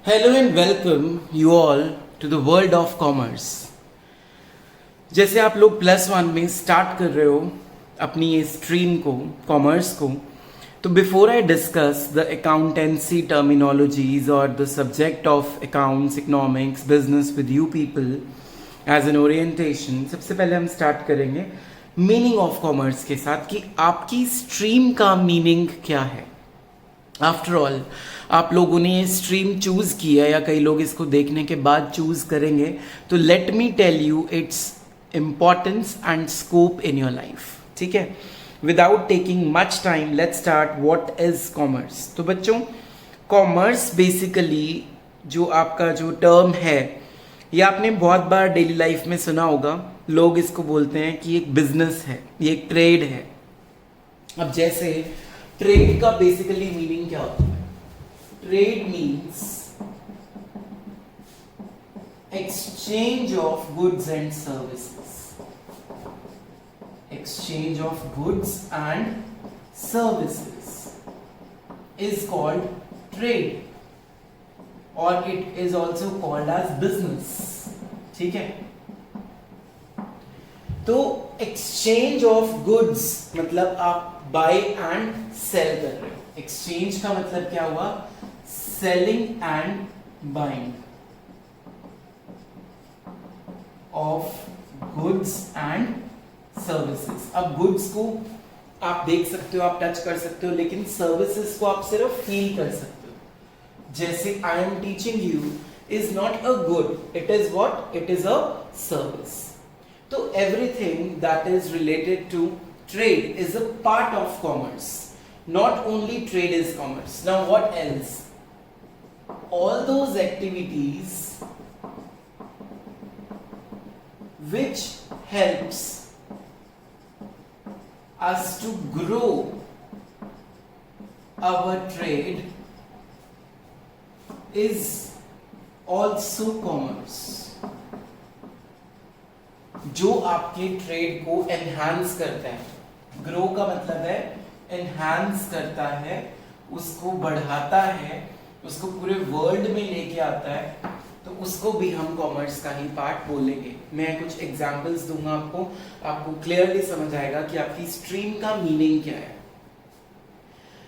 Hello and welcome you all to the world of commerce. जैसे आप लोग +1 में स्टार्ट कर रहे हो अपनी ये स्ट्रीम को, कॉमर्स को, तो before I discuss the accountancy terminologies और the subject of accounts, economics, business with you people as an orientation, सबसे पहले हम स्टार्ट करेंगे मीनिंग ऑफ कॉमर्स के साथ कि आपकी स्ट्रीम का मीनिंग क्या है। आफ्टर ऑल आप लोगों ने ये स्ट्रीम चूज किया या कई लोग इसको देखने के बाद चूज करेंगे, तो let me tell you its importance and scope in your life. ठीक है, without taking much time let's start what is commerce. तो बच्चों, कॉमर्स बेसिकली जो आपका जो टर्म है, ये आपने बहुत बार डेली लाइफ में सुना होगा। लोग इसको बोलते हैं कि एक बिजनेस है, ये एक ट्रेड है। अब जैसे ट्रेड का बेसिकली मीनिंग क्या होता है? Trade means exchange of goods and services. Exchange of goods and services is called trade और it is also called as business. ठीक है, तो एक्सचेंज ऑफ गुड्स मतलब आप बाय एंड सेल कर रहे हो। एक्सचेंज का मतलब क्या हुआ? Selling and buying of goods and services. अब गुड्स को आप देख सकते हो, आप टच कर सकते हो, लेकिन सर्विसेज को आप सिर्फ फील कर सकते हो। जैसे I am teaching you is not a good, it is what? It is a service. तो everything that is related to trade is a part of commerce. Not only trade is commerce. Now what else? All those activities which helps us to grow our trade is also commerce. जो आपके trade को enhance करता है। Grow का मतलब है enhance करता है, उसको बढ़ाता है, उसको पूरे वर्ल्ड में लेके आता है, तो उसको भी हम कॉमर्स का ही पार्ट बोलेंगे। मैं कुछ एग्जांपल्स दूंगा आपको क्लियरली समझ आएगा कि आपकी स्ट्रीम का मीनिंग क्या है।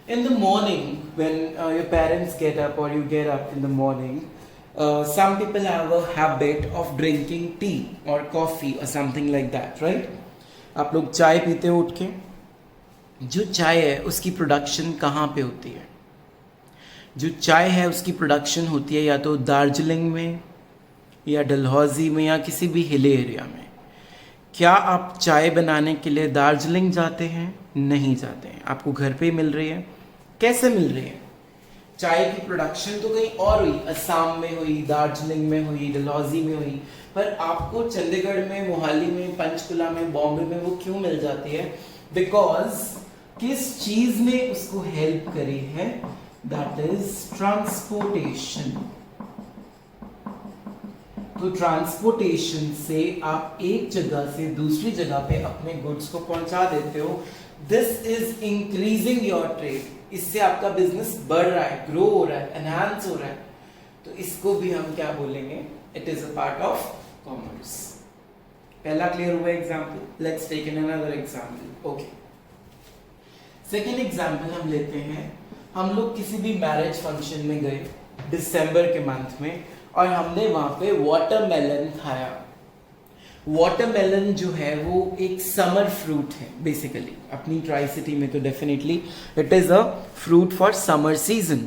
In the morning when your parents get up और you get up in the morning, some people have a habit of drinking tea or coffee or something like that, right? आप लोग चाय पीते हो उठ के। जो चाय है उसकी प्रोडक्शन कहाँ पे होती है? जो चाय है उसकी प्रोडक्शन होती है या तो दार्जिलिंग में या डलहौजी में या किसी भी हिली एरिया में। क्या आप चाय बनाने के लिए दार्जिलिंग जाते हैं? नहीं जाते हैं। आपको घर पे ही मिल रही है। कैसे मिल रही है? चाय की प्रोडक्शन तो कहीं और हुई, असम में हुई, दार्जिलिंग में हुई, डलहौजी में हुई, पर आपको चंडीगढ़ में, मोहाली में, पंचकुला में, बॉम्बे में वो क्यों मिल जाती है? बिकॉज किस चीज ने उसको हेल्प करी है? That is transportation. तो ट्रांसपोर्टेशन से आप एक जगह से दूसरी जगह पे अपने गुड्स को पहुंचा देते हो। This is increasing your trade. इससे आपका बिजनेस बढ़ रहा है, ग्रो हो रहा है, एनहांस हो रहा है, तो इसको भी हम क्या बोलेंगे? It is a part of commerce. पहला क्लियर हुआ example. Let's take another example. Okay, second example हम लेते हैं। हम लोग किसी भी मैरिज फंक्शन में गए दिसंबर के मंथ में और हमने वहां पे वाटरमेलन खाया। वाटरमेलन जो है वो एक समर फ्रूट है बेसिकली। अपनी ट्राई सिटी में तो definitely it is a fruit for summer season,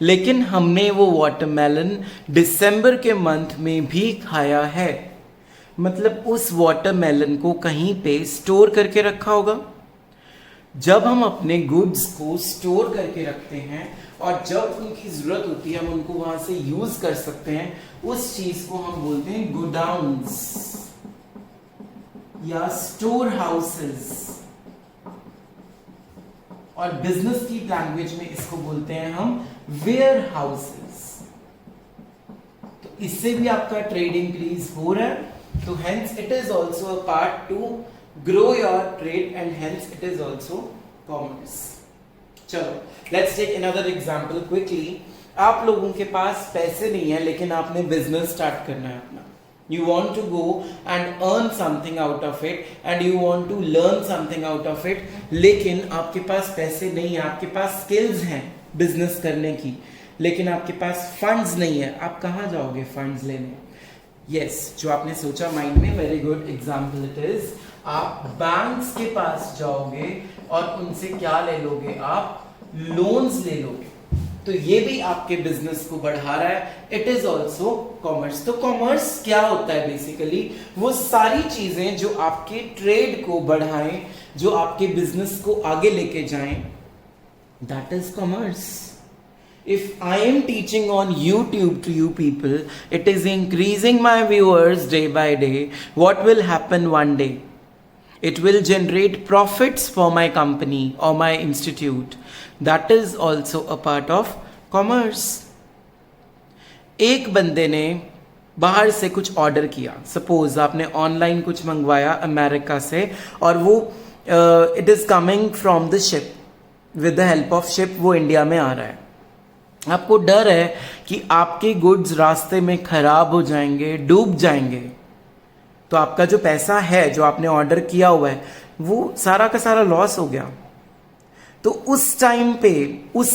लेकिन हमने वो वाटरमेलन दिसंबर के मंथ में भी खाया है। मतलब उस वाटरमेलन को कहीं पे स्टोर करके रखा होगा। जब हम अपने गुड्स को स्टोर करके रखते हैं और जब उनकी जरूरत होती है हम उनको वहां से यूज कर सकते हैं, उस चीज को हम बोलते हैं गोडाउन्स या स्टोर हाउसेस, और बिजनेस की लैंग्वेज में इसको बोलते हैं हम वेयर हाउसेस। तो इससे भी आपका ट्रेड इंक्रीज हो रहा है, तो hence it is also a part to grow your trade and hence it is also commerce. चलो, let's take another example quickly. आप लोगों के पास पैसे नहीं है लेकिन आपने बिजनेस स्टार्ट करना है अपना, you want to go and earn something out of it and you want to learn something out of it, लेकिन आपके पास पैसे नहीं है, आपके पास स्किल्स हैं बिजनेस करने की लेकिन आपके पास फंड्स नहीं है, आप कहाँ जाओगे फंड्स लेने? यस, जो आपने सोचा माइंड में, very good example it is, आप बैंक्स के पास जाओगे और उनसे क्या ले लोगे? आप लोन्स ले लोगे। तो ये भी आपके बिजनेस को बढ़ा रहा है, इट इज ऑल्सो कॉमर्स। तो कॉमर्स क्या होता है? बेसिकली वो सारी चीजें जो आपके ट्रेड को बढ़ाएं, जो आपके बिजनेस को आगे लेके जाएं, that is commerce. If I am teaching on YouTube to you people, it is increasing my viewers day by day. What will happen one day? It will generate profits for my company or my institute. That is also a part of commerce. एक बंदे ने बाहर से कुछ order किया, suppose आपने online कुछ मंगवाया अमेरिका से और वो it is coming from the ship, with the help of ship वो इंडिया में आ रहा है। आपको डर है कि आपके गुड्स रास्ते में खराब हो जाएंगे, डूब जाएंगे, तो आपका जो पैसा है जो आपने ऑर्डर किया हुआ है वो सारा का सारा लॉस हो गया। तो उस टाइम पे उस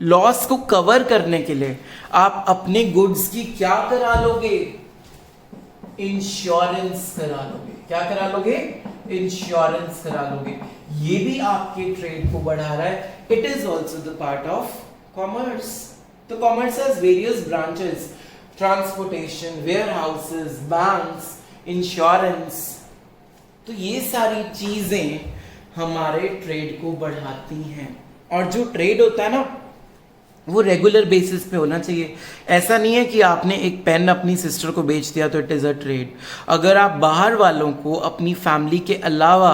लॉस को कवर करने के लिए आप अपने गुड्स की क्या करा लोगे? इंश्योरेंस करा लोगे। क्या करा लोगे? इंश्योरेंस करा लोगे। ये भी आपके ट्रेड को बढ़ा रहा है, it is also the part of commerce. So commerce has various branches: transportation, warehouses, banks, insurance. तो ये सारी चीजें हमारे ट्रेड को बढ़ाती हैं। और जो ट्रेड होता है ना वो रेगुलर बेसिस पे होना चाहिए। ऐसा नहीं है कि आपने एक पेन अपनी सिस्टर को बेच दिया तो इट इज अ ट्रेड। अगर आप बाहर वालों को अपनी फैमिली के अलावा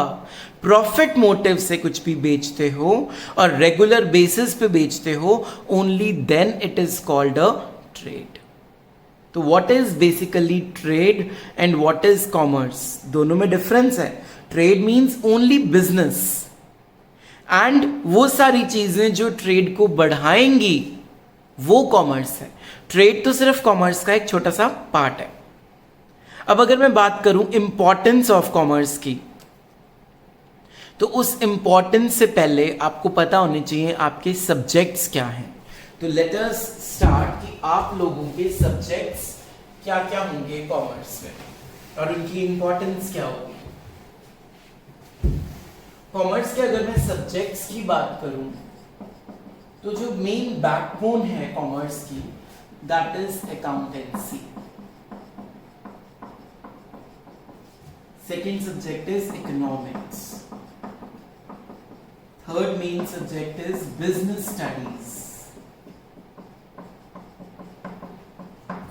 प्रॉफिट मोटिव से कुछ भी बेचते हो और रेगुलर बेसिस पे बेचते हो, only then it is called a trade. तो what is basically trade and what is commerce? दोनों में डिफरेंस है। Trade means only business and वो सारी चीजें जो ट्रेड को बढ़ाएंगी वो कॉमर्स है। ट्रेड तो सिर्फ कॉमर्स का एक छोटा सा पार्ट है। अब अगर मैं बात करूं इंपॉर्टेंस ऑफ कॉमर्स की, तो उस इंपॉर्टेंस से पहले आपको पता होने चाहिए आपके सब्जेक्ट्स क्या हैं। तो लेट अस स्टार्ट कि आप लोगों के सब्जेक्ट्स क्या क्या होंगे कॉमर्स में और उनकी इंपॉर्टेंस क्या होगी। कॉमर्स के अगर मैं सब्जेक्ट्स की बात करूं तो जो मेन बैकबोन है कॉमर्स की, that is accountancy. Second subject is economics. Third main subject is business studies.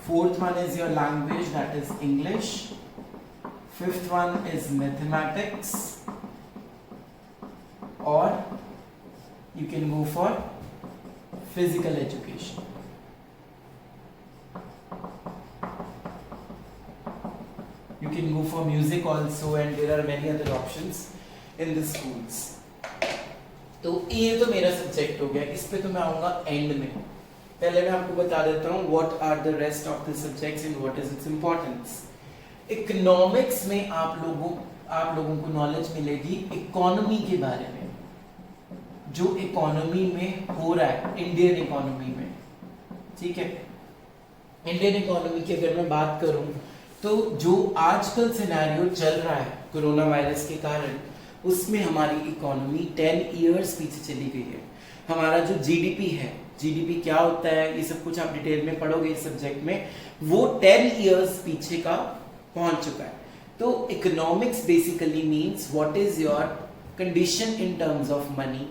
Fourth one is your language, that is English. Fifth one is mathematics, or you can go for physical education. You can go for music also, and there are many other options in the schools. तो ये तो मेरा subject हो गया, इस पे तो मैं आऊंगा एंड में। पहले मैं आपको बता देता हूँ what are the rest of the subjects and what is its importance. Economics में आप लोगों को नॉलेज मिलेगी इकोनॉमी के बारे में, जो इकोनॉमी में हो रहा है इंडियन इकोनॉमी में। ठीक है, इंडियन इकोनॉमी की अगर मैं बात करूं तो जो आजकल सिनेरियो चल रहा है कोरोना वायरस के कारण, उसमें हमारी इकोनॉमी 10 इयर्स पीछे चली गई है। हमारा जो जीडीपी है, जीडीपी क्या होता है ये सब कुछ आप डिटेल में पढ़ोगे इस सब्जेक्ट में, वो 10 इयर्स पीछे का पहुंच चुका है। तो economics basically means what is your condition in terms of money,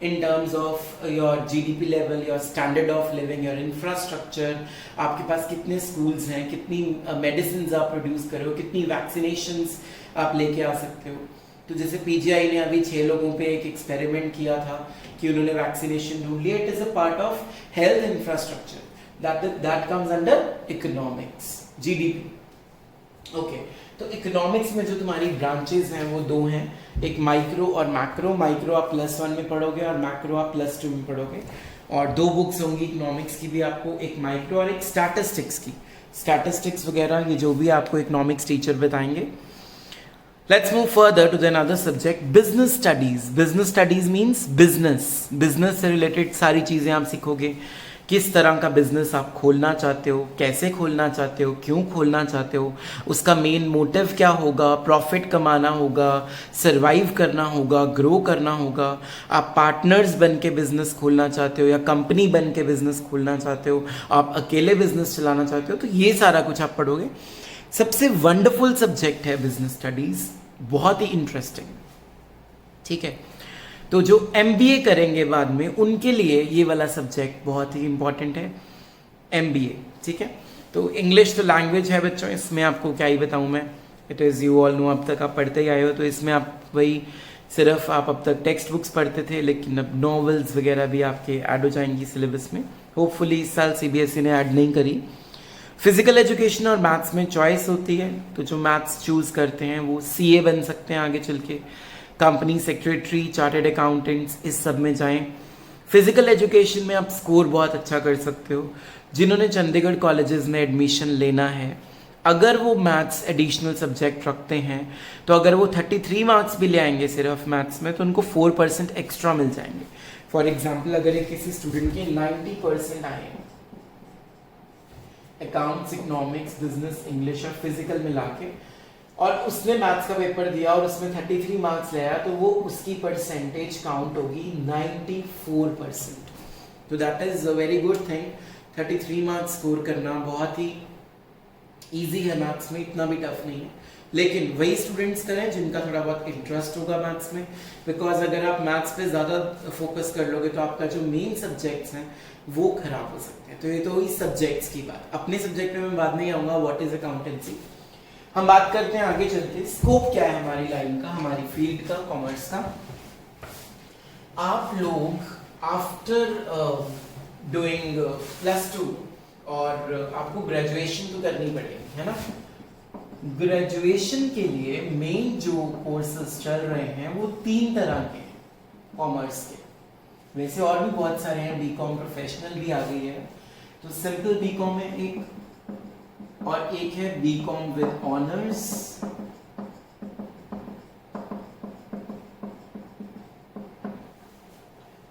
in terms of your GDP level, your standard of living, your infrastructure, आपके पास कितने schools हैं, कितनी medicines आप produce कर रहे हो, कितनी vaccinations आप लेके आ सकते हो। तो जैसे PGI ने अभी 6 लोगों पे एक experiment किया था कि उन्होंने vaccination ढूंढ लिया, it is a part of health infrastructure that comes under economics, GDP. Okay. तो इकोनॉमिक्स में जो तुम्हारी ब्रांचेस हैं वो 2 हैं, एक माइक्रो और मैक्रो। माइक्रो आप +1 में पढ़ोगे और मैक्रो आप +2 में पढ़ोगे। और 2 बुक्स होंगी इकोनॉमिक्स की भी आपको, एक माइक्रो और एक स्टैटिस्टिक्स की। स्टैटिस्टिक्स वगैरह ये जो भी आपको इकोनॉमिक्स टीचर बताएंगे। Let's move further to the another subject, business studies. Business studies means business, business से रिलेटेड सारी चीज़ें आप सीखोगे। किस तरह का बिजनेस आप खोलना चाहते हो, कैसे खोलना चाहते हो, क्यों खोलना चाहते हो, उसका मेन मोटिव क्या होगा, प्रॉफिट कमाना होगा, सरवाइव करना होगा, ग्रो करना होगा, आप पार्टनर्स बन के बिजनेस खोलना चाहते हो या कंपनी बन के बिजनेस खोलना चाहते हो, आप अकेले बिजनेस चलाना चाहते हो, तो ये सारा कुछ आप पढ़ोगे। सबसे वंडरफुल सब्जेक्ट है बिजनेस स्टडीज, बहुत ही इंटरेस्टिंग। ठीक है, तो जो MBA करेंगे बाद में उनके लिए ये वाला सब्जेक्ट बहुत ही इंपॉर्टेंट है, MBA। ठीक है, तो इंग्लिश तो लैंग्वेज है बच्चों, इसमें आपको क्या ही बताऊँ मैं, it is you all know, अब तक आप पढ़ते ही आए हो, तो इसमें आप वही सिर्फ आप अब तक टेक्स्ट बुक्स पढ़ते थे, लेकिन अब नॉवेल्स वगैरह भी आपके ऐड हो जाएंगी सिलेबस में। होपफुली इस साल CBSE ने ऐड नहीं करी। फिजिकल एजुकेशन और मैथ्स में चॉइस होती है, तो जो मैथ्स चूज करते हैं वो CA बन सकते हैं आगे चल के, कंपनी सेक्रेटरी, चार्टर्ड अकाउंटेंट्स, इस सब में जाएं। फिजिकल एजुकेशन में आप स्कोर बहुत अच्छा कर सकते हो। जिन्होंने चंडीगढ़ कॉलेजेस में एडमिशन लेना है, अगर वो मैथ्स एडिशनल सब्जेक्ट रखते हैं, तो अगर वो 33 मार्क्स भी ले आएंगे सिर्फ मैथ्स में, तो उनको 4% एक्स्ट्रा मिल जाएंगे। फॉर एग्जाम्पल, अगर एक किसी स्टूडेंट के 90% आए अकाउंट्स, इकोनॉमिक्स, बिजनेस, इंग्लिश और फिजिकल मिला के, और उसने मैथ्स का पेपर दिया और उसमें 33 मार्क्स ले आया, तो वो उसकी परसेंटेज काउंट होगी 94%। तो that is a very good thing. 33 marks score करना बहुत ही इजी है मैथ्स में, इतना भी टफ नहीं है, लेकिन वही स्टूडेंट्स करें जिनका थोड़ा बहुत इंटरेस्ट होगा मैथ्स में, बिकॉज अगर आप मैथ्स पे ज़्यादा फोकस कर लोगे तो आपका जो मेन सब्जेक्ट्स हैं वो खराब हो सकते हैं। तो ये तो इस सब्जेक्ट्स की बात, अपने सब्जेक्ट में मैं बात नहीं आऊँगा व्हाट इज अकाउंटेंसी। हम बात करते हैं आगे चलते, स्कोप क्या है हमारी लाइन का, हमारी फील्ड का, कॉमर्स का। आप लोग आफ्टर डूइंग +2 और आपको ग्रेजुएशन तो करनी पड़ेगी, है ना। ग्रेजुएशन के लिए मेन जो कोर्सेज चल रहे हैं वो 3 तरह के हैं कॉमर्स के। वैसे और भी बहुत सारे हैं, बीकॉम प्रोफेशनल भी आ गई है, तो सिंपल बीकॉम है एक, और एक है बीकॉम विद ऑनर्स,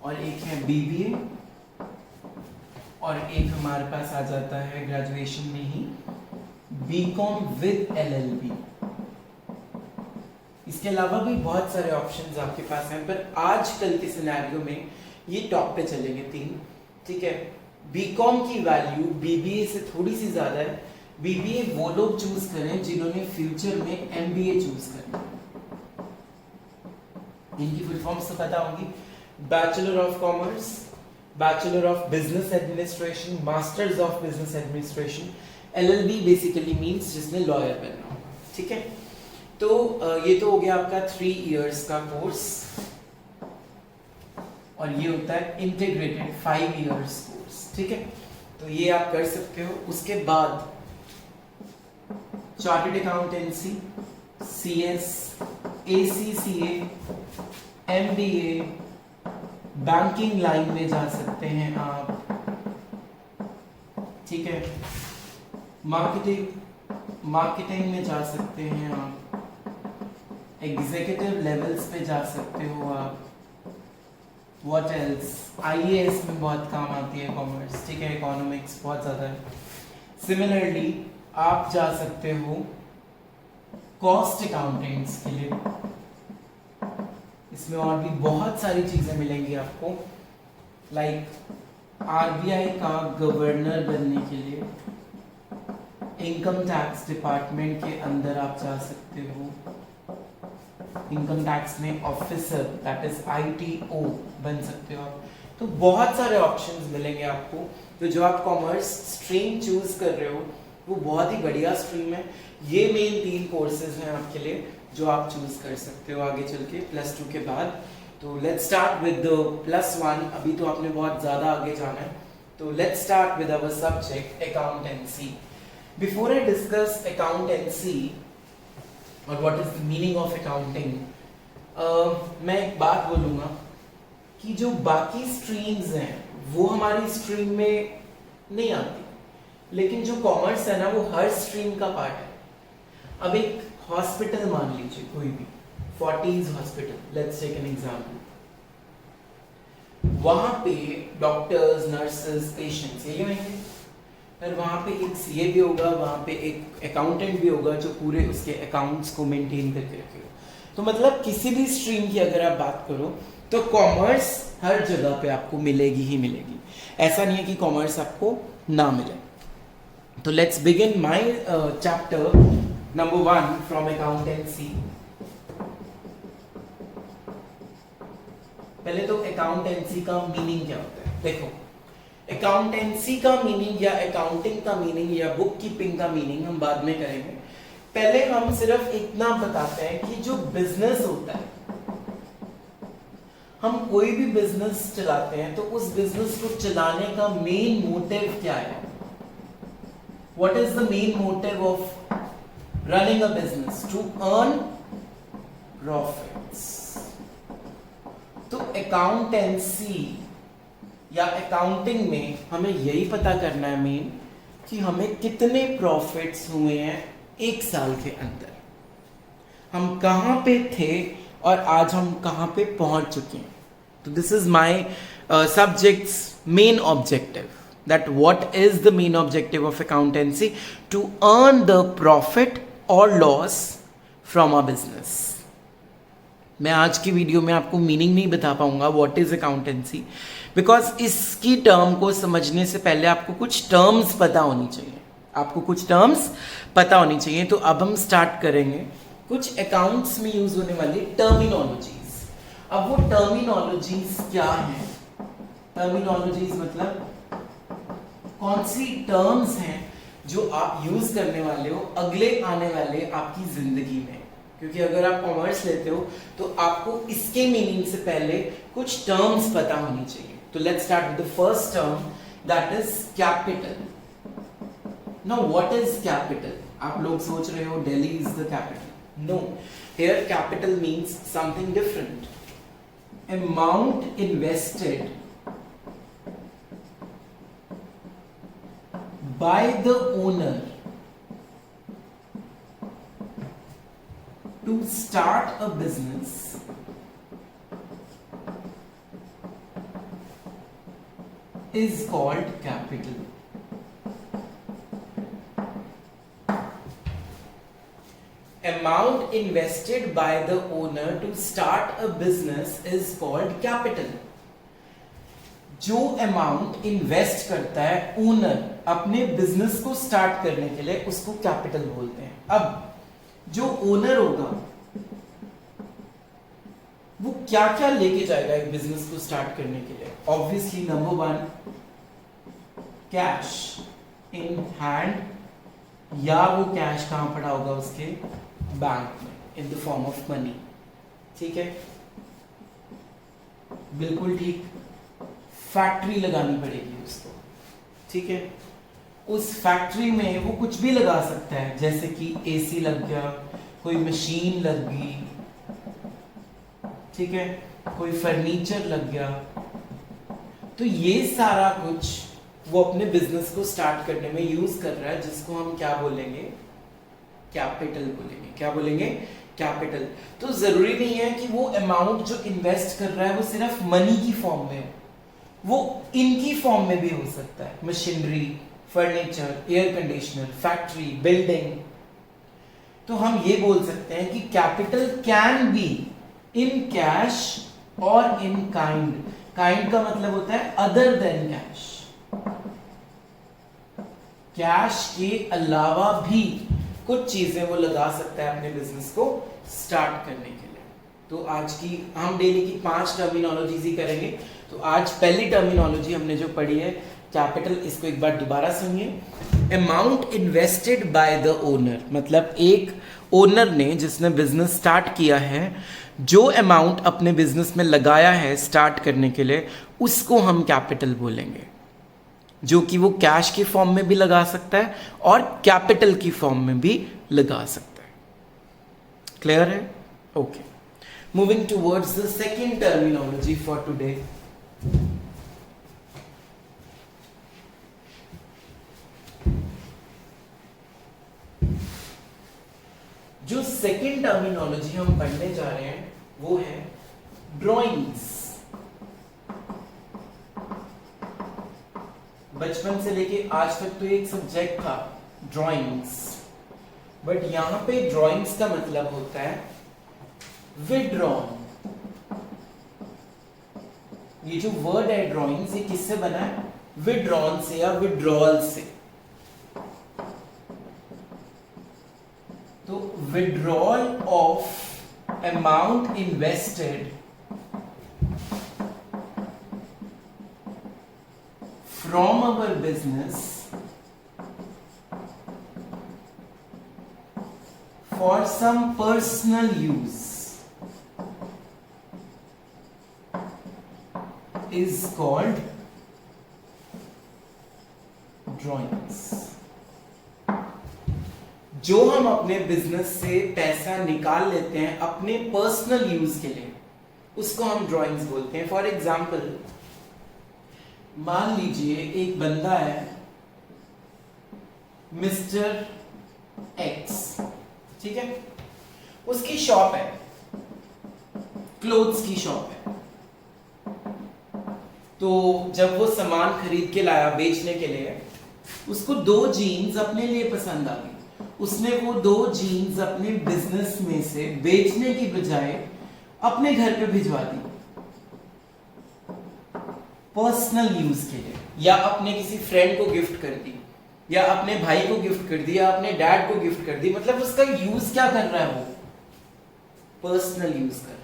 और एक है BBA, और एक हमारे पास आ जाता है ग्रेजुएशन में ही बीकॉम विद LLB। इसके अलावा भी बहुत सारे ऑप्शंस आपके पास हैं, पर आजकल के सिनेरियो में ये टॉप पे चलेंगे 3। ठीक है, बीकॉम की वैल्यू BBA से थोड़ी सी ज्यादा है। BBA वो लोग चूज करें जिन्होंने फ्यूचर में MBA चूज करना। इनकी फुल फॉर्म्स तो पता होंगी, bachelor of commerce, bachelor of business administration, masters of business administration. LLB basically means जिसने लॉयर बनना हो। ठीक है, तो ये तो हो गया आपका 3 इयर्स का कोर्स, और ये होता है इंटीग्रेटेड 5 इयर्स कोर्स। ठीक है, तो ये आप कर सकते हो। उसके बाद chartered accountancy, CS, ACCA, MBA, banking line में जा सकते हैं आप। ठीक है, मार्केटिंग में जा सकते हैं आप, एग्जीक्यूटिव लेवल्स पे जा सकते हो आप। व्हाट एल्स, IAS में बहुत काम आती है कॉमर्स। ठीक है, इकोनॉमिक्स बहुत ज्यादा है। सिमिलरली आप जा सकते हो कॉस्ट अकाउंटेंट्स के लिए, इसमें और भी बहुत सारी चीजें मिलेंगी आपको, लाइक RBI का गवर्नर बनने के लिए इनकम टैक्स डिपार्टमेंट के अंदर आप जा सकते हो, इनकम टैक्स में ऑफिसर दैट इज ITO बन सकते हो आप। तो बहुत सारे ऑप्शंस मिलेंगे आपको। तो जो आप कॉमर्स स्ट्रीम चूज कर रहे हो वो बहुत ही बढ़िया स्ट्रीम है। ये मेन 3 कोर्सेज हैं आपके लिए जो आप चूज कर सकते हो आगे चल के +2 के बाद। तो लेट्स स्टार्ट विद +1। अभी तो आपने बहुत ज्यादा आगे जाना है, तो let's start with our subject accountancy. Before I discuss accountancy और what is the meaning of accounting, मैं एक बात बोलूंगा कि जो बाकी स्ट्रीम्स हैं वो हमारी स्ट्रीम में नहीं आती, लेकिन जो कॉमर्स है ना वो हर स्ट्रीम का पार्ट है। अब एक हॉस्पिटल मान लीजिए, कोई भी Fortis hospital, let's take an example. वहां पे डॉक्टर्स, नर्सेस, पेशेंट्स यही होंगे, फिर वहां पे एक सीए भी होगा, वहां पे एक अकाउंटेंट भी होगा जो पूरे उसके अकाउंट्स को मेंटेन करके रखेगा। तो मतलब किसी भी स्ट्रीम की अगर आप बात करो तो कॉमर्स हर जगह पे आपको मिलेगी ही मिलेगी, ऐसा नहीं है कि कॉमर्स आपको ना मिले। तो let's begin my chapter number 1 from accountancy. पहले तो अकाउंटेंसी का मीनिंग क्या होता है। देखो, अकाउंटेंसी का मीनिंग या अकाउंटिंग का मीनिंग या बुक कीपिंग का मीनिंग हम बाद में करेंगे। पहले हम सिर्फ इतना बताते हैं कि जो बिजनेस होता है, हम कोई भी बिजनेस चलाते हैं तो उस बिजनेस को चलाने का मेन मोटिव क्या है। What is the main motive of running a business? To earn profits. तो अकाउंटेंसी या अकाउंटिंग में हमें यही पता करना है मेन कि हमें कितने प्रॉफिट्स हुए हैं एक साल के अंदर, हम कहां पे थे और आज हम कहां पे पहुंच चुके हैं। तो this is my subjects main objective, that what is the main objective of accountancy? To earn the profit or loss from a business. मैं आज की वीडियो में आपको मीनिंग नहीं बता पाऊंगा व्हाट इज अकाउंटेंसी, बिकॉज इसकी टर्म को समझने से पहले आपको कुछ टर्म्स पता होनी चाहिए, आपको कुछ टर्म्स पता होनी चाहिए। तो अब हम स्टार्ट करेंगे कुछ अकाउंट्स में यूज होने वाली टर्मिनोलॉजीज। अब वो टर्मिनोलॉजीज क्या हैं? टर्मिनोलॉजीज मतलब कौन सी टर्म्स हैं जो आप यूज करने वाले हो अगले आने वाले आपकी जिंदगी में। क्योंकि अगर आप कॉमर्स लेते हो तो आपको इसके मीनिंग से पहले कुछ टर्म्स पता होनी चाहिए। तो let's start with the first term, that is capital. Now what is capital? आप लोग सोच रहे हो Delhi is the capital. No, here capital means something different. Amount invested by the owner to start a business is called capital. Amount invested by the owner to start a business is called capital. जो amount invest करता है owner अपने business को start करने के लिए, उसको capital बोलते हैं। अब जो ओनर होगा वो क्या क्या लेके जाएगा एक बिजनेस को स्टार्ट करने के लिए? Obviously number 1 cash in hand, या वो कैश कहां पड़ा होगा? उसके बैंक में, in the form of money. ठीक है, बिल्कुल ठीक। फैक्ट्री लगानी पड़ेगी उसको, ठीक है। उस फैक्ट्री में वो कुछ भी लगा सकता है, जैसे कि एसी लग गया, कोई मशीन लग गई, ठीक है, कोई फर्नीचर लग गया। तो ये सारा कुछ वो अपने बिजनेस को स्टार्ट करने में यूज कर रहा है, जिसको हम क्या बोलेंगे? कैपिटल बोलेंगे। क्या बोलेंगे? कैपिटल। तो जरूरी नहीं है कि वो अमाउंट जो इन्वेस्ट कर रहा है वो सिर्फ मनी की फॉर्म में हो, वो इनकी फॉर्म में भी हो सकता है। Machinery, furniture, air conditioner, factory, building. तो हम ये बोल सकते हैं कि capital can be in cash or in kind. Kind का मतलब होता है अदर देन कैश, कैश के अलावा भी कुछ चीजें वो लगा सकता है अपने बिजनेस को स्टार्ट करने के लिए। तो आज की हम डेली की 5 टर्मिनोलॉजीज ही करेंगे। तो आज पहली टर्मिनोलॉजी हमने जो पढ़ी है कैपिटल, इसको एक बार दोबारा सुनिए। Amount invested by the owner, मतलब एक ओनर ने जिसने बिजनेस स्टार्ट किया है, जो अमाउंट अपने बिजनेस में लगाया है स्टार्ट करने के लिए, उसको हम कैपिटल बोलेंगे, जो कि वो कैश की फॉर्म में भी लगा सकता है और कैपिटल की फॉर्म में भी लगा सकता है। क्लियर है? Okay, moving towards the second terminology for today. जो सेकंड टर्मिनोलॉजी हम पढ़ने जा रहे हैं वो है ड्राइंग्स। बचपन से लेके आज तक तो एक सब्जेक्ट था ड्राइंग्स, बट यहां पे ड्राइंग्स का मतलब होता है विड्रॉन। ये जो वर्ड है ड्राइंग्स, ये किससे बना है? विड्रॉन से या विड्रॉल से। तो withdrawal of amount invested from our business for some personal use is called drawings। जो हम अपने बिजनेस से पैसा निकाल लेते हैं अपने पर्सनल यूज के लिए, उसको हम ड्राइंग्स बोलते हैं। फॉर एग्जाम्पल, मान लीजिए एक बंदा है मिस्टर एक्स, ठीक है, उसकी शॉप है, क्लोथ्स की शॉप है। तो जब वो सामान खरीद के लाया बेचने के लिए, उसको 2 जीन्स अपने लिए पसंद आ गई। उसने वो 2 जीन्स अपने बिजनेस में से बेचने की बजाय अपने घर पे भिजवा दी पर्सनल यूज के लिए, या अपने किसी फ्रेंड को गिफ्ट कर दी, या अपने भाई को गिफ्ट कर दी, या अपने डैड को गिफ्ट कर दी। मतलब उसका यूज क्या कर रहा है? वो पर्सनल यूज कर रहा है।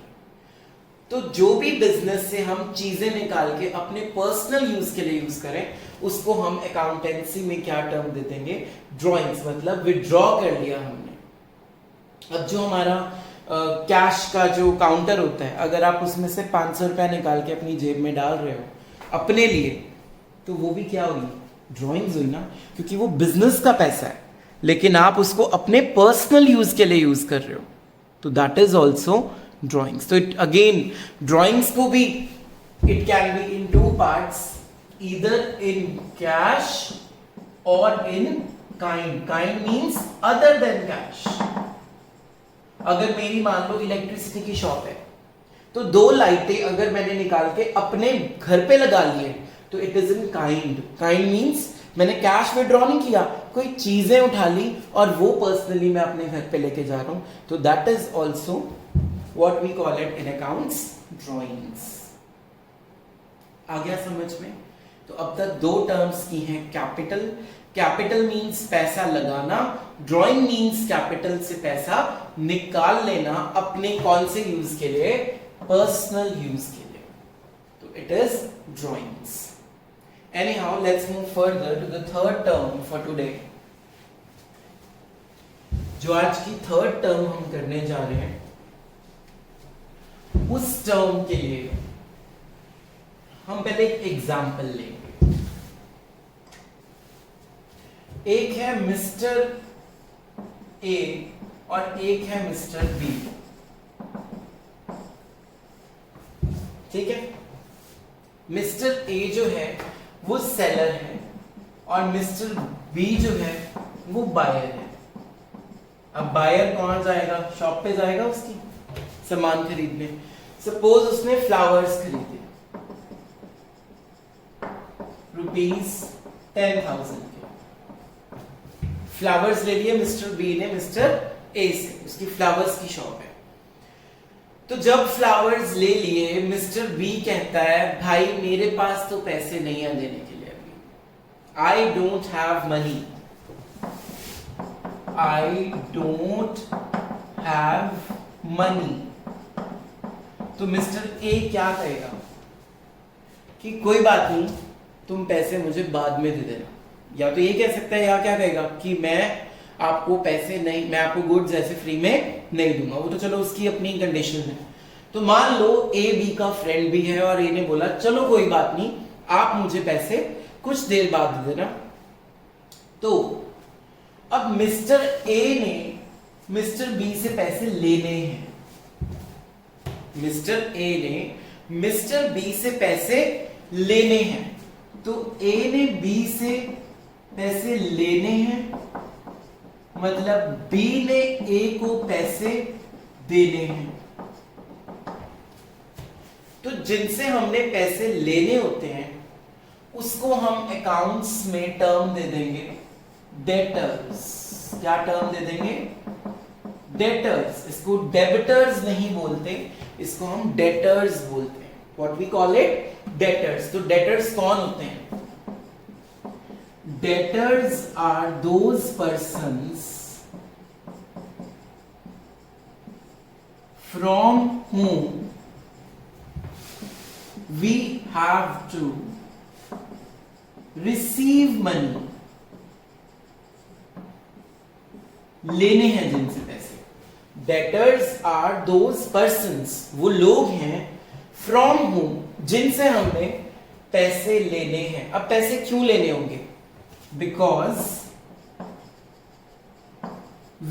तो जो भी बिजनेस से हम चीजें निकाल के अपने पर्सनल यूज के लिए यूज करें, उसको हम अकाउंटेंसी में क्या टर्म दे देंगे? ड्राइंग्स। मतलब विड्रॉ कर लिया हमने। अब जो हमारा कैश का जो काउंटर होता है, अगर आप उसमें से 500 रुपया निकाल के अपनी जेब में डाल रहे हो अपने लिए, तो वो भी क्या हुई? ड्राइंग्स हुई ना, क्योंकि वो बिजनेस का पैसा है, लेकिन आप उसको अपने पर्सनल यूज के लिए यूज कर रहे हो, तो दैट इज ऑल्सो ड्राइंग्स। तो इट अगेन, ड्राइंग्स को भी it can be in 2 parts, either in cash or in kind. Kind means other than cash. अगर मेरी मान लो इलेक्ट्रिसिटी की शॉप है, तो 2 लाइटें अगर मैंने निकाल के अपने घर पे लगा लिए, तो it is in kind. Kind means मैंने कैश विड्रॉ नहीं किया, कोई चीजें उठा ली और वो पर्सनली मैं अपने घर पे लेके जा रहा हूं, तो that is also what we call it in accounts drawings। आ गया समझ में? तो अब तक 2 टर्म्स की हैं कैपिटल। कैपिटल मींस पैसा लगाना, ड्राइंग मींस कैपिटल से पैसा निकाल लेना अपने कौन से यूज के लिए? पर्सनल यूज के लिए। तो it is drawings. Anyhow, let's move further to the third term for today। जो आज की थर्ड टर्म हम करने जा रहे हैं, उस टर्म के लिए हम पहले एक एग्जाम्पल लेंगे। एक है मिस्टर ए और एक है मिस्टर बी, ठीक है। मिस्टर ए जो है वो सेलर है और मिस्टर बी जो है वो बायर है। अब बायर कौन जाएगा? शॉप पे जाएगा उसकी सामान खरीदने। सपोज उसने फ्लावर्स खरीदे ₹10,000 के। फ्लावर्स ले लिए मिस्टर बी ने मिस्टर ए से, उसकी फ्लावर्स की शॉप है। तो जब फ्लावर्स ले लिए, मिस्टर बी कहता है भाई मेरे पास तो पैसे नहीं है देने के लिए अभी, I don't have money, I don't have money. तो मिस्टर ए क्या कहेगा कि कोई बात नहीं, तुम पैसे मुझे बाद में दे देना। या तो ये कह सकता है, या क्या कहेगा कि मैं आपको पैसे नहीं, मैं आपको गुड्स ऐसे फ्री में नहीं दूंगा। वो तो चलो उसकी अपनी कंडीशन है। तो मान लो ए बी का फ्रेंड भी है और ए ने बोला चलो कोई बात नहीं, आप मुझे पैसे कुछ देर बाद दे देना। तो अब मिस्टर ए ने मिस्टर बी से पैसे लेने हैं। मिस्टर ए ने मिस्टर बी से पैसे लेने हैं। तो ए ने बी से पैसे लेने हैं मतलब बी ने ए को पैसे देने हैं। तो जिनसे हमने पैसे लेने होते हैं उसको हम अकाउंट्स में टर्म दे देंगे डेटर्स। क्या टर्म दे देंगे? डेटर्स। इसको डेबिटर्स नहीं बोलते, इसको हम डेटर्स बोलते हैं। What we call it? Debtors. तो डेटर्स कौन होते हैं? Debtors are those persons from whom we have to receive money। लेने हैं जिनसे पैसे। Debtors are those persons, वो लोग हैं from whom, जिनसे हमने पैसे लेने हैं। अब पैसे क्यों लेने होंगे? Because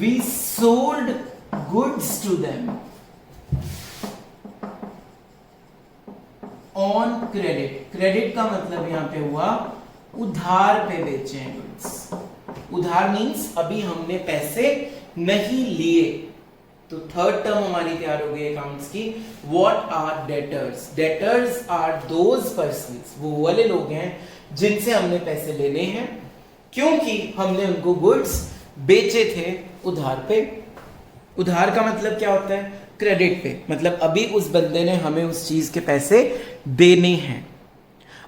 we sold goods to them on credit. Credit का मतलब यहां पे हुआ उधार पे बेचे हैं गुड्स। उधार मींस अभी हमने पैसे नहीं लिए। तो थर्ड टर्म हमारी तैयार हो गई अकाउंट्स की। What are debtors? Debtors are those persons, वो वाले लोग हैं जिनसे हमने पैसे लेने हैं क्योंकि हमने उनको गुड्स बेचे थे उधार पे। उधार का मतलब क्या होता है? क्रेडिट पे, मतलब अभी उस बंदे ने हमें उस चीज के पैसे देने हैं।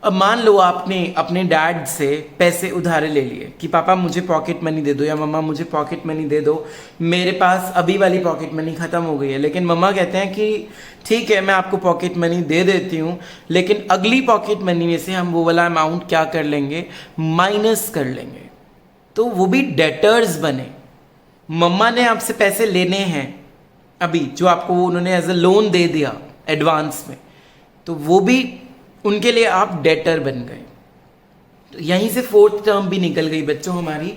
अब मान लो आपने अपने डैड से पैसे उधारे ले लिए कि पापा मुझे पॉकेट मनी दे दो या मम्मा मुझे पॉकेट मनी दे दो, मेरे पास अभी वाली पॉकेट मनी खत्म हो गई है। लेकिन मम्मा कहते हैं कि ठीक है मैं आपको पॉकेट मनी दे देती हूँ, लेकिन अगली पॉकेट मनी में से हम वो वाला अमाउंट क्या कर लेंगे? माइनस कर लेंगे। तो वो भी डेटर्स बने। मम्मा ने आपसे पैसे लेने हैं अभी, जो आपको उन्होंने एज अ लोन दे दिया एडवांस में, तो वो भी उनके लिए आप डेटर बन गए। तो यहीं से फोर्थ टर्म भी निकल गई बच्चों हमारी।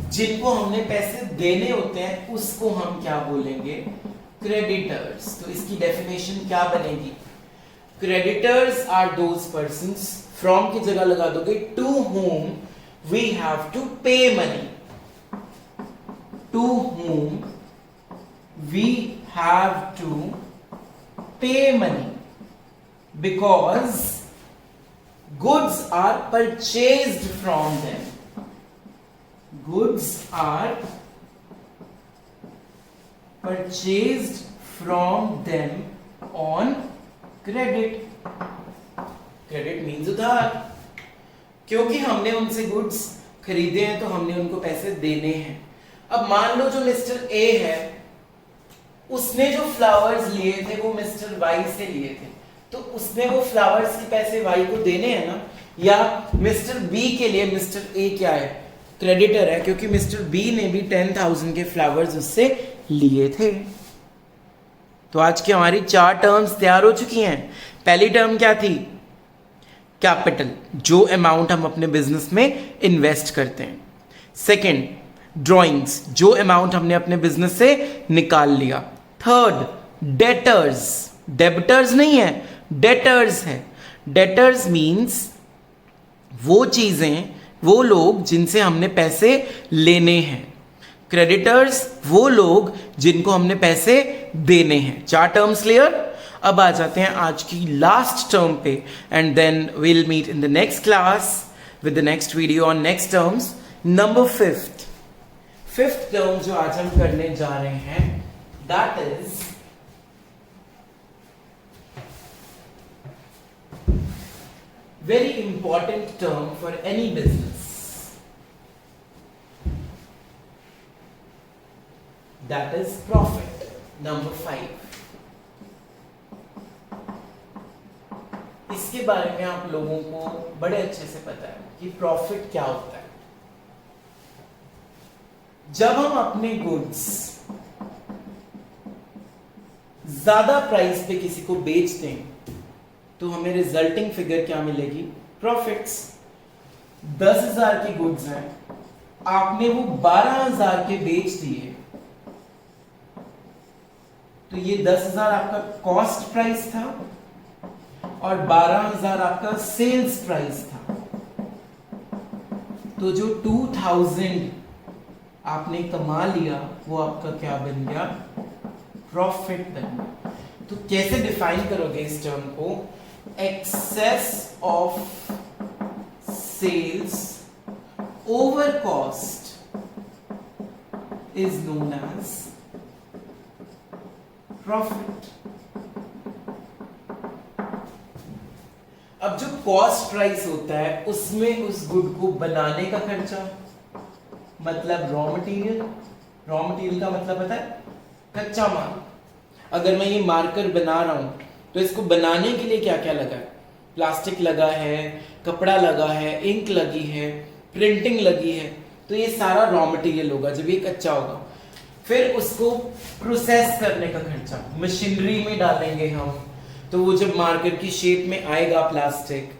जिनको हमने पैसे देने होते हैं उसको हम क्या बोलेंगे? क्रेडिटर्स। तो इसकी डेफिनेशन क्या बनेगी? Creditors are those persons, from की जगह लगा दोगे to whom we have to pay money। to whom we have to pay money because goods are purchased from them। goods are purchased from them on credit। credit means उधार। क्योंकि हमने उनसे goods खरीदे हैं तो हमने उनको पैसे देने हैं। अब मान लो जो मिस्टर ए है उसने जो फ्लावर्स लिए थे वो मिस्टर वाई से लिए थे, तो उसने वो फ्लावर्स के पैसे वाई को देने हैं ना। या मिस्टर बी के लिए मिस्टर ए क्या है? क्रेडिटर है, क्योंकि मिस्टर बी ने भी 10,000 के फ्लावर्स उससे लिए थे। तो आज की हमारी 4 टर्म्स तैयार हो चुकी हैं। पहली टर्म क्या थी? कैपिटल, जो अमाउंट हम अपने बिजनेस में इन्वेस्ट करते हैं। सेकंड, ड्रॉइंग्स, जो अमाउंट हमने अपने बिजनेस से निकाल लिया। थर्ड, डेटर्स, डेबिटर्स नहीं है, डेटर्स है। डेटर्स मींस वो चीजें, वो लोग जिनसे हमने पैसे लेने हैं। क्रेडिटर्स वो लोग जिनको हमने पैसे देने हैं। 4 टर्म्स क्लियर। अब आ जाते हैं आज की लास्ट टर्म पे, and then we'll meet in the next class with the next video on next terms. Number 5th term जो आज हम करने जा रहे हैं, that is very important term for any business, that is profit। number 5, इसके बारे में आप लोगों को बड़े अच्छे से पता है कि प्रॉफिट क्या होता है। जब हम अपने गुड्स ज्यादा प्राइस पे किसी को बेचते हैं तो हमें रिजल्टिंग फिगर क्या मिलेगी? प्रॉफिट्स। 10,000 की गुड्स हैं, आपने वो 12,000 के बेच दिए, तो ये 10,000 आपका कॉस्ट प्राइस था और 12,000 आपका सेल्स प्राइस था। तो जो 2000 आपने कमा लिया वो आपका क्या बन गया, प्रॉफिट बन गया। तो कैसे डिफाइन करोगे इस टर्म को, excess of sales over cost is known as profit। अब जो कॉस्ट प्राइस होता है उसमें उस गुड को बनाने का खर्चा, मतलब रॉ मटेरियल। रॉ मटेरियल का मतलब पता है, कच्चा माल। अगर मैं ये मार्कर बना रहा हूं तो इसको बनाने के लिए क्या क्या लगा है, प्लास्टिक लगा है, कपड़ा लगा है, इंक लगी है, प्रिंटिंग लगी है, तो ये सारा रॉ मटेरियल होगा जब ये कच्चा होगा। फिर उसको प्रोसेस करने का खर्चा, मशीनरी में डालेंगे हम तो वो जब मार्कर की शेप में आएगा प्लास्टिक,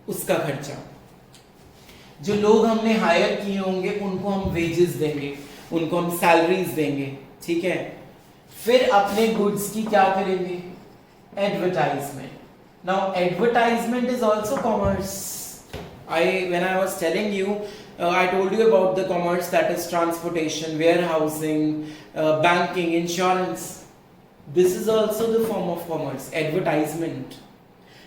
उसका खर्चा। जो लोग हमने हायर किए होंगे उनको हम वेजेस देंगे, उनको हम सैलरीज देंगे, ठीक है। फिर अपने गुड्स की क्या करेंगे, advertisement. Now advertisement is also commerce. When I was telling you, I told you about the commerce, that is transportation, warehousing, banking, insurance. This is also the form of commerce, advertisement.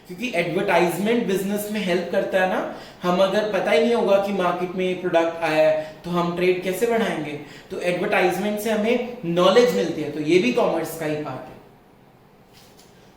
क्योंकि advertisement business में help करता है ना। हम अगर पता ही नहीं होगा कि मार्केट में ये प्रोडक्ट आया है तो हम ट्रेड कैसे बढ़ाएंगे, तो एडवर्टाइजमेंट से हमें नॉलेज मिलती है, तो ये भी कॉमर्स का ही पार्ट है।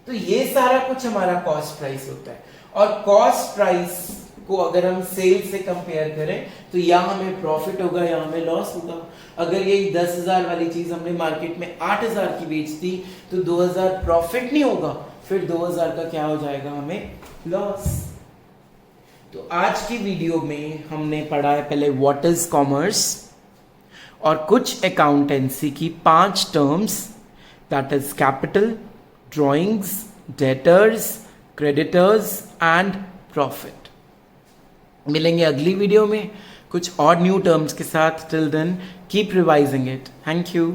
तो ये सारा कुछ हमारा कॉस्ट प्राइस होता है। और कॉस्ट प्राइस को अगर हम सेल से कंपेयर करें तो या हमें प्रॉफिट होगा या हमें लॉस होगा। अगर ये 10,000 वाली चीज हमने मार्केट में 8,000 की बेच दी तो 2,000 प्रॉफिट नहीं होगा, फिर 2,000 का क्या हो जाएगा, हमें लॉस। तो आज की वीडियो में हमने पढ़ा है पहले व्हाट इज कॉमर्स और कुछ अकाउंटेंसी की 5 terms, that is capital, drawings, debtors, creditors and profit. मिलेंगे अगली वीडियो में कुछ और न्यू टर्म्स के साथ। Till then keep revising it. Thank you.